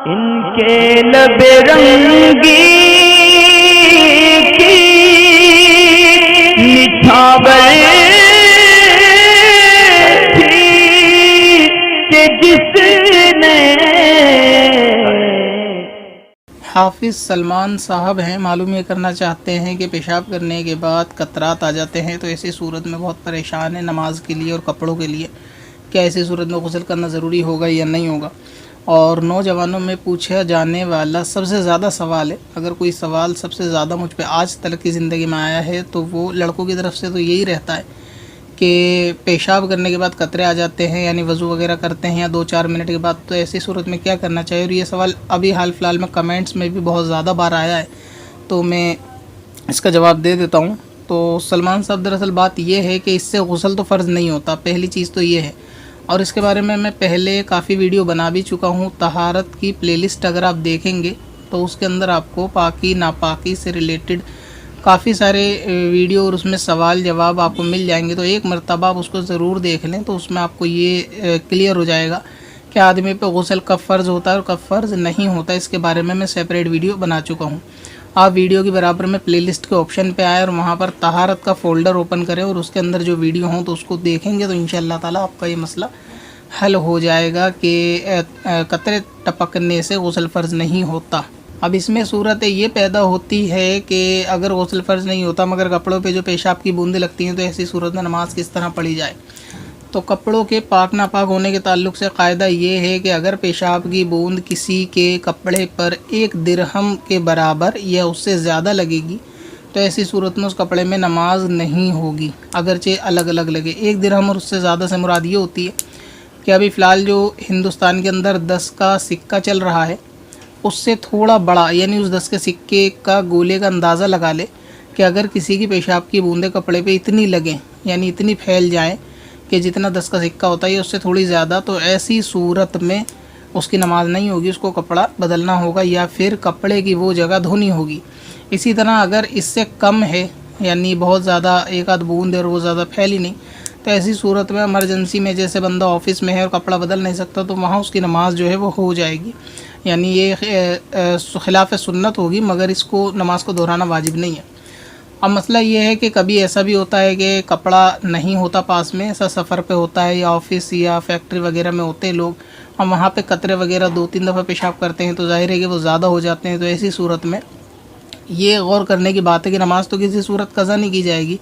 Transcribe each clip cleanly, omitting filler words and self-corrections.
ان کے لب رنگی کی نچھاور تھی کہ جس نے حافظ سلمان صاحب ہیں، معلوم یہ کرنا چاہتے ہیں کہ پیشاب کرنے کے بعد قطرات آ جاتے ہیں تو ایسی صورت میں بہت پریشان ہیں نماز کے لیے اور کپڑوں کے لیے، کیا ایسی صورت میں غسل کرنا ضروری ہوگا یا نہیں ہوگا؟ اور نوجوانوں میں پوچھا جانے والا سب سے زیادہ سوال ہے، اگر کوئی سوال سب سے زیادہ مجھ پہ آج تک کی زندگی میں آیا ہے تو وہ لڑکوں کی طرف سے تو یہی رہتا ہے کہ پیشاب کرنے کے بعد قطرے آ جاتے ہیں، یعنی وضو وغیرہ کرتے ہیں یا 2-4 منٹ کے بعد، تو ایسی صورت میں کیا کرنا چاہیے؟ اور یہ سوال ابھی حال فی الحال میں کمنٹس میں بھی بہت زیادہ بار آیا ہے، تو میں اس کا جواب دے دیتا ہوں۔ تو سلمان صاحب دراصل بات یہ ہے کہ اس سے غسل تو فرض نہیں ہوتا، پہلی چیز تو یہ ہے، اور اس کے بارے میں پہلے کافی ویڈیو بنا بھی چکا ہوں، طہارت کی پلے لسٹ اگر آپ دیکھیں گے تو اس کے اندر آپ کو پاکی ناپاکی سے ریلیٹڈ کافی سارے ویڈیو اور اس میں سوال جواب آپ کو مل جائیں گے، تو ایک مرتبہ آپ اس کو ضرور دیکھ لیں تو اس میں آپ کو یہ کلیئر ہو جائے گا کہ آدمی پہ غسل کب فرض ہوتا ہے اور کب فرض نہیں ہوتا، اس کے بارے میں سیپریٹ ویڈیو بنا چکا ہوں۔ آپ ویڈیو کے برابر میں پلے لسٹ کے آپشن پہ آئے اور وہاں پر طہارت کا فولڈر اوپن کریں اور اس کے اندر جو ویڈیو ہوں تو اس کو دیکھیں گے تو انشاءاللہ تعالیٰ آپ کا یہ مسئلہ حل ہو جائے گا کہ قطرے ٹپکنے سے غسل فرض نہیں ہوتا۔ اب اس میں صورت یہ پیدا ہوتی ہے کہ اگر غسل فرض نہیں ہوتا مگر کپڑوں پہ جو پیشاب کی بوندیں لگتی ہیں تو ایسی صورت میں نماز کس طرح پڑھی جائے؟ تو کپڑوں کے پاک ناپاک ہونے کے تعلق سے قاعدہ یہ ہے کہ اگر پیشاب کی بوند کسی کے کپڑے پر 1 درہم کے برابر یا اس سے زیادہ لگے گی تو ایسی صورت میں اس کپڑے میں نماز نہیں ہوگی، اگرچہ الگ الگ لگے۔ 1 درہم اور اس سے زیادہ سے مراد یہ ہوتی ہے کہ ابھی فی الحال جو ہندوستان کے اندر 10 کا سکہ چل رہا ہے اس سے تھوڑا بڑا، یعنی اس 10 کے سکے کا گولے کا اندازہ لگا لے کہ اگر کسی کی پیشاب کی بوندیں کپڑے پہ اتنی لگیں، یعنی اتنی پھیل جائیں کہ جتنا 10 کا سکہ ہوتا ہے اس سے تھوڑی زیادہ، تو ایسی صورت میں اس کی نماز نہیں ہوگی، اس کو کپڑا بدلنا ہوگا یا پھر کپڑے کی وہ جگہ دھونی ہوگی۔ اسی طرح اگر اس سے کم ہے، یعنی بہت زیادہ 1 بوند ہے اور وہ زیادہ پھیلی نہیں، تو ایسی صورت میں ایمرجنسی میں جیسے بندہ آفس میں ہے اور کپڑا بدل نہیں سکتا تو وہاں اس کی نماز جو ہے وہ ہو جائے گی، یعنی یہ خلاف سنت ہوگی مگر اس کو نماز کو دہرانا واجب نہیں ہے۔ اب مسئلہ یہ ہے کہ کبھی ایسا بھی ہوتا ہے کہ کپڑا نہیں ہوتا پاس میں، ایسا سفر پہ ہوتا ہے یا آفس یا فیکٹری وغیرہ میں ہوتے ہیں لوگ، اور وہاں پہ قطرے وغیرہ 2-3 دفعہ پیشاب کرتے ہیں تو ظاہر ہے کہ وہ زیادہ ہو جاتے ہیں، تو ایسی صورت میں یہ غور کرنے کی بات ہے کہ نماز تو کسی صورت قضا نہیں کی جائے گی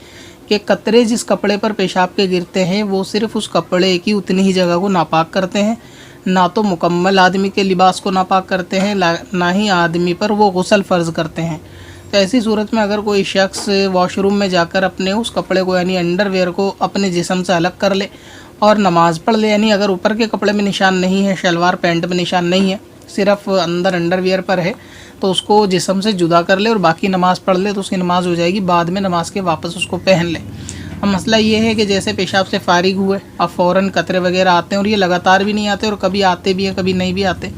کہ قطرے جس کپڑے پر پیشاب کے گرتے ہیں وہ صرف اس کپڑے کی اتنی ہی جگہ کو ناپاک کرتے ہیں، نہ تو مکمل آدمی کے لباس کو ناپاک کرتے ہیں، نہ ہی آدمی پر وہ غسل فرض کرتے ہیں۔ تو ایسی صورت میں اگر کوئی شخص واش روم میں جا کر اپنے اس کپڑے کو یعنی انڈر ویئر کو اپنے جسم سے الگ کر لے اور نماز پڑھ لے، یعنی اگر اوپر کے کپڑے میں نشان نہیں ہے، شلوار پینٹ میں نشان نہیں ہے، صرف اندر انڈر ویئر پر ہے، تو اس کو جسم سے جدا کر لے اور باقی نماز پڑھ لے تو اس کی نماز ہو جائے گی، بعد میں نماز کے واپس اس کو پہن لے۔ اب مسئلہ یہ ہے کہ جیسے پیشاب سے فارغ ہوئے اب فوراً قطرے وغیرہ آتے ہیں اور یہ لگاتار بھی نہیں آتے اور کبھی آتے بھی ہیں کبھی نہیں بھی آتے،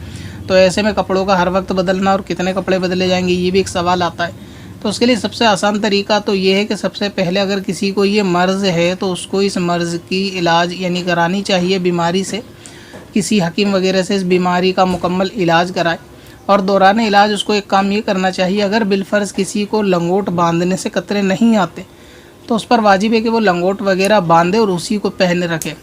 تو ایسے میں کپڑوں کا ہر وقت بدلنا اور کتنے کپڑے بدلے جائیں گے یہ بھی ایک سوال آتا ہے۔ تو اس کے لیے سب سے آسان طریقہ تو یہ ہے کہ سب سے پہلے اگر کسی کو یہ مرض ہے تو اس کو اس مرض کی علاج یعنی کرانی چاہیے، بیماری سے کسی حکیم وغیرہ سے اس بیماری کا مکمل علاج کرائے، اور دوران علاج اس کو ایک کام یہ کرنا چاہیے، اگر بالفرض کسی کو لنگوٹ باندھنے سے قطرے نہیں آتے تو اس پر واجب ہے کہ وہ لنگوٹ وغیرہ باندھے اور اسی کو پہنے رکھے،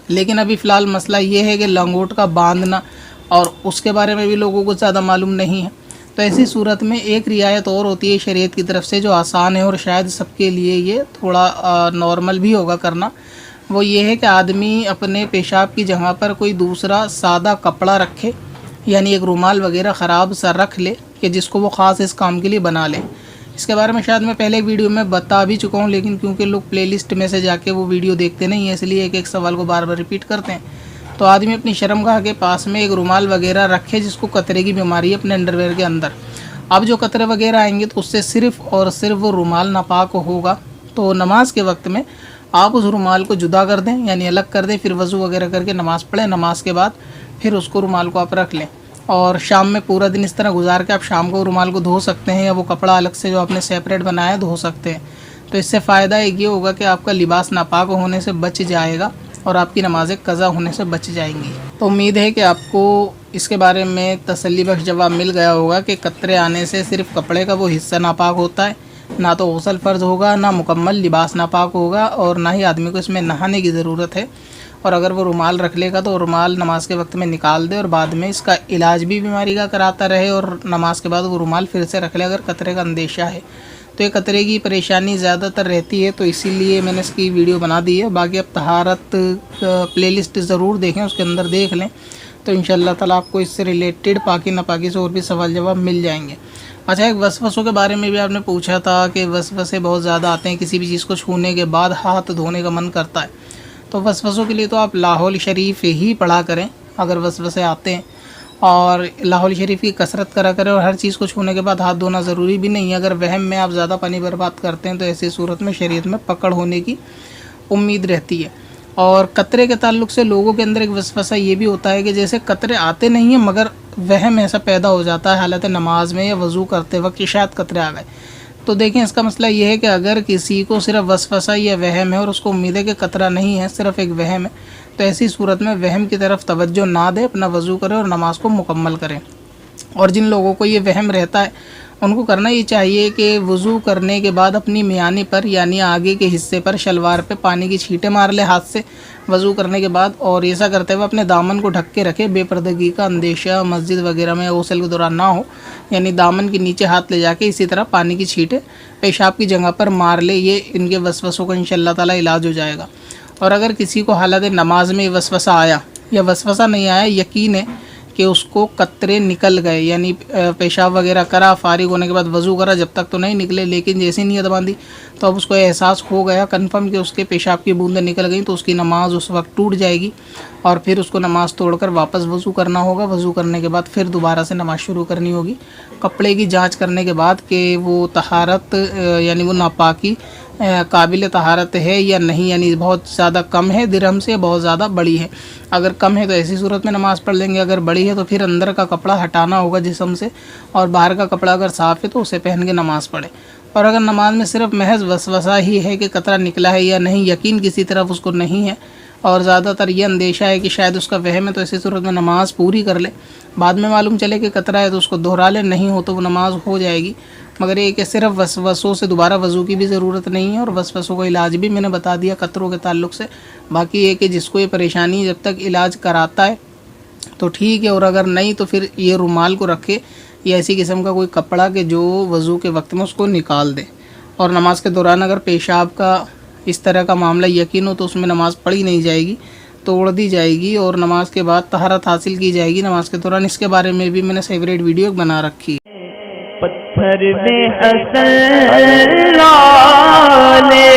لیکن ابھی فی الحال مسئلہ یہ ہے کہ لنگوٹ کا باندھنا اور اس کے بارے میں بھی لوگوں کو زیادہ معلوم نہیں ہے، تو ایسی صورت میں ایک رعایت اور ہوتی ہے شریعت کی طرف سے جو آسان ہے اور شاید سب کے لیے یہ تھوڑا نارمل بھی ہوگا کرنا، وہ یہ ہے کہ آدمی اپنے پیشاب کی جگہ پر کوئی دوسرا سادہ کپڑا رکھے، یعنی ایک رومال وغیرہ خراب سا رکھ لے کہ جس کو وہ خاص اس کام کے لیے بنا لے۔ اس کے بارے میں شاید میں پہلے ویڈیو میں بتا بھی چکا ہوں، لیکن کیونکہ لوگ پلے لسٹ میں سے جا کے وہ ویڈیو دیکھتے نہیں ہیں اس لیے ایک سوال کو بار بار ریپیٹ کرتے ہیں، تو آدمی اپنی شرمگاہ کے پاس میں ایک رومال وغیرہ رکھے جس کو قطرے کی بیماری ہے اپنے انڈر ویئر کے اندر۔ اب جو قطرے وغیرہ آئیں گے تو اس سے صرف اور صرف وہ رومال ناپاک ہوگا، تو نماز کے وقت میں آپ اس رومال کو جدا کر دیں یعنی الگ کر دیں، پھر وضو وغیرہ کر کے نماز پڑھیں، نماز کے بعد پھر اس کو رومال کو آپ رکھ لیں، اور شام میں پورا دن اس طرح گزار کے آپ شام کو رومال کو دھو سکتے ہیں یا وہ کپڑا الگ سے جو آپ نے سیپریٹ بنایا ہے دھو سکتے ہیں۔ تو اس سے فائدہ ایک یہ ہوگا کہ آپ کا لباس ناپاک ہونے سے بچ جائے گا اور آپ کی نمازیں قضا ہونے سے بچ جائیں گی۔ تو امید ہے کہ آپ کو اس کے بارے میں تسلی بخش جواب مل گیا ہوگا کہ قطرے آنے سے صرف کپڑے کا وہ حصہ ناپاک ہوتا ہے، نہ تو غسل فرض ہوگا، نہ مکمل لباس ناپاک ہوگا، اور نہ ہی آدمی کو اس میں نہانے کی ضرورت ہے۔ اور اگر وہ رومال رکھ لے گا تو رومال نماز کے وقت میں نکال دے اور بعد میں اس کا علاج بھی بیماری کا کراتا رہے، اور نماز کے بعد وہ رومال پھر سے رکھ لے اگر قطرے کا اندیشہ ہے۔ تو یہ قطرے کی پریشانی زیادہ تر رہتی ہے، تو اسی لیے میں نے اس کی ویڈیو بنا دی ہے۔ باقی اب طہارت پلے لسٹ ضرور دیکھیں، اس کے اندر دیکھ لیں، تو انشاءاللہ تعالیٰ آپ کو اس سے ریلیٹڈ پاکی ناپاکی سے اور بھی سوال جواب مل جائیں گے۔ اچھا، ایک وسوسوں کے بارے میں بھی آپ نے پوچھا تھا کہ وسوسے بہت زیادہ آتے ہیں، کسی بھی چیز کو چھونے کے بعد ہاتھ دھونے کا من کرتا ہے۔ تو وسوسوں کے لیے تو آپ لاحول شریف ہی پڑھا کریں اگر وسوسے آتے ہیں، اور لاحول شریف کی کثرت کرا کریں، اور ہر چیز کو چھونے کے بعد ہاتھ دھونا ضروری بھی نہیں ہے۔ اگر وہم میں آپ زیادہ پانی برباد کرتے ہیں تو ایسی صورت میں شریعت میں پکڑ ہونے کی امید رہتی ہے۔ اور قطرے کے تعلق سے لوگوں کے اندر ایک وسوسہ یہ بھی ہوتا ہے کہ جیسے قطرے آتے نہیں ہیں مگر وہم ایسا پیدا ہو جاتا ہے حالت نماز میں یا وضو کرتے وقت کہ شاید قطرے آ گئے۔ تو دیکھیں، اس کا مسئلہ یہ ہے کہ اگر کسی کو صرف وسوسہ یا وہم ہے اور اس کو امید ہے کہ قطرہ نہیں ہے، صرف ایک وہم ہے، تو ایسی صورت میں وہم کی طرف توجہ نہ دے، اپنا وضو کرے اور نماز کو مکمل کرے۔ اور جن لوگوں کو یہ وہم رہتا ہے ان کو کرنا یہ چاہیے کہ وضو کرنے کے بعد اپنی میانی پر یعنی آگے کے حصے پر شلوار پہ پانی کی چھینٹیں مار لے ہاتھ سے وضو کرنے کے بعد، اور ایسا کرتے ہوئے اپنے دامن کو ڈھک کے رکھے، بے پردگی کا اندیشہ مسجد وغیرہ میں غسل کے دوران نہ ہو، یعنی دامن کے نیچے ہاتھ لے جا کے اسی طرح پانی کی چھینٹیں پیشاب کی جگہ پر مار لے۔ یہ ان کے وسوسوں کا انشاءاللہ تعالیٰ علاج ہو جائے گا۔ اور اگر کسی کو حالت نماز میں وسوسہ آیا یا وسوسہ نہیں آیا، یقین ہے کہ اس کو قطرے نکل گئے، یعنی پیشاب وغیرہ کرا، فارغ ہونے کے بعد وضو کرا، جب تک تو نہیں نکلے، لیکن جیسے نیت باندھی تو اب اس کو احساس ہو گیا کنفرم کہ اس کے پیشاب کی بوندیں نکل گئیں، تو اس کی نماز اس وقت ٹوٹ جائے گی، اور پھر اس کو نماز توڑ کر واپس وضو کرنا ہوگا۔ وضو کرنے کے بعد پھر دوبارہ سے نماز شروع کرنی ہوگی، کپڑے کی جانچ کرنے کے بعد کہ وہ طہارت یعنی وہ ناپاکی قابل طہارت ہے یا نہیں، یعنی بہت زیادہ کم ہے درہم سے، بہت زیادہ بڑی ہے۔ اگر کم ہے تو ایسی صورت میں نماز پڑھ لیں گے، اگر بڑی ہے تو پھر اندر کا کپڑا ہٹانا ہوگا جسم سے، اور باہر کا کپڑا اگر صاف ہے تو اسے پہن کے نماز پڑھے۔ اور اگر نماز میں صرف محض وسوسہ ہی ہے کہ قطرہ نکلا ہے یا نہیں، یقین کسی طرف اس کو نہیں ہے، اور زیادہ تر یہ اندیشہ ہے کہ شاید اس کا وہم ہے، تو ایسی صورت میں نماز پوری کر لے، بعد میں معلوم چلے کہ قطرہ ہے تو اس کو دہرا لے، نہیں ہو تو وہ نماز ہو جائے گی۔ مگر یہ کہ صرف وسوسوں سے دوبارہ وضو کی بھی ضرورت نہیں ہے، اور وسوسوں کا علاج بھی میں نے بتا دیا قطروں کے تعلق سے۔ باقی یہ کہ جس کو یہ پریشانی جب تک علاج کراتا ہے تو ٹھیک ہے، اور اگر نہیں تو پھر یہ رومال کو رکھے یا ایسی قسم کا کوئی کپڑا کہ جو وضو کے وقت میں اس کو نکال دے۔ اور نماز کے دوران اگر پیشاب کا اس طرح کا معاملہ یقین ہو تو اس میں نماز پڑھی نہیں جائے گی، توڑ دی جائے گی، اور نماز کے بعد طہارت حاصل کی جائے گی نماز کے دوران۔ اس کے بارے میں بھی میں نے سیپریٹ ویڈیو بنا رکھی ہے۔ پتھر میں حسن لالے